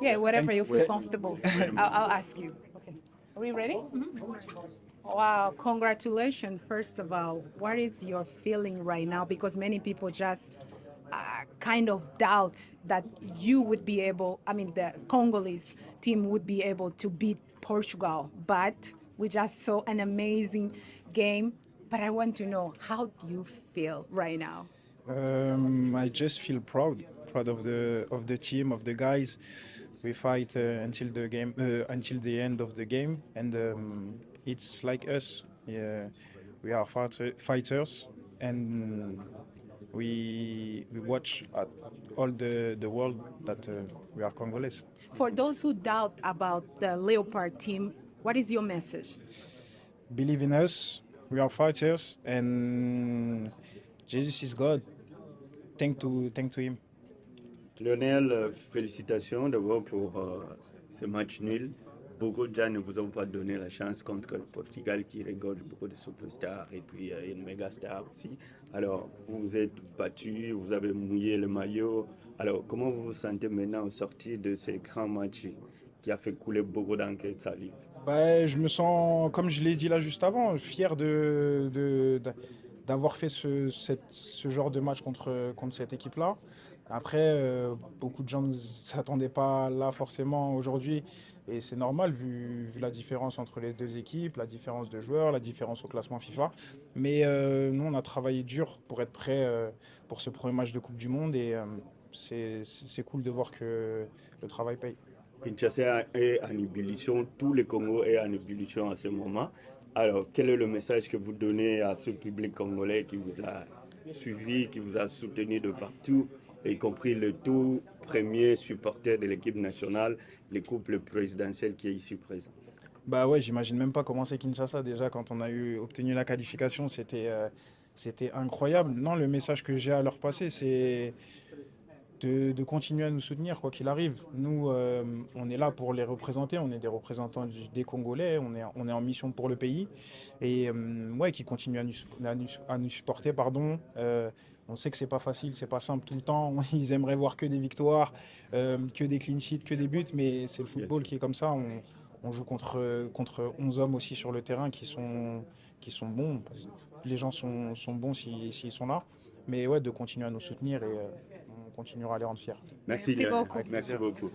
Yeah, whatever you feel Thank- comfortable. I'll ask you. Okay. Are we ready? Wow, congratulations, first of all. What is your feeling right now? Because many people just kind of doubt that you would be able, I mean, the Congolese team would be able to beat Portugal. But we just saw an amazing game. But I want to know, how do you feel right now? I just feel proud of the team, of the guys. We fight until the game, until the end of the game, and it's like us. Yeah, we are fighters, and we watch at all the world that we are Congolese. For those who doubt about the Leopard team, what is your message? Believe in us. We are fighters, and Jesus is God. Thank to him. Lionel, félicitations d'abord pour ce match nul. Beaucoup de gens ne vous ont pas donné la chance contre le Portugal qui regorge beaucoup de superstars et puis une méga star aussi. Alors, vous vous êtes battu, vous avez mouillé le maillot. Alors, comment vous vous sentez maintenant au sortir de ces grands matchs qui a fait couler beaucoup d'encre et de salive? Bah, je me sens, comme je l'ai dit là juste avant, fier d'avoir fait ce genre de match contre cette équipe-là. Après, beaucoup de gens ne s'attendaient pas là forcément aujourd'hui. Et c'est normal vu la différence entre les deux équipes, la différence de joueurs, la différence au classement FIFA. Mais nous, on a travaillé dur pour être prêt pour ce premier match de Coupe du Monde. Et c'est cool de voir que le travail paye. Kinshasa est en ébullition, tout le Congo est en ébullition à ce moment. Alors, quel est le message que vous donnez à ce public congolais qui vous a suivi, qui vous a soutenu de partout, y compris le tout premier supporter de l'équipe nationale, le couple présidentiel qui est ici présent? Bah ouais, j'imagine même pas comment c'est Kinshasa déjà quand on a obtenu la qualification, c'était incroyable. Non, le message que j'ai à leur passer, c'est de continuer à nous soutenir quoi qu'il arrive. Nous, on est là pour les représenter, on est des représentants des Congolais, on est en mission pour le pays et ouais, qui continuent à nous supporter, pardon. On sait que c'est pas facile, c'est pas simple tout le temps. Ils aimeraient voir que des victoires, que des clean sheets, que des buts, mais c'est le football qui est comme ça. On joue contre 11 hommes aussi sur le terrain qui sont bons. Les gens sont bons s'ils sont là. Mais ouais, de continuer à nous soutenir et on continuera à les rendre fiers. Merci, Merci beaucoup. Merci beaucoup.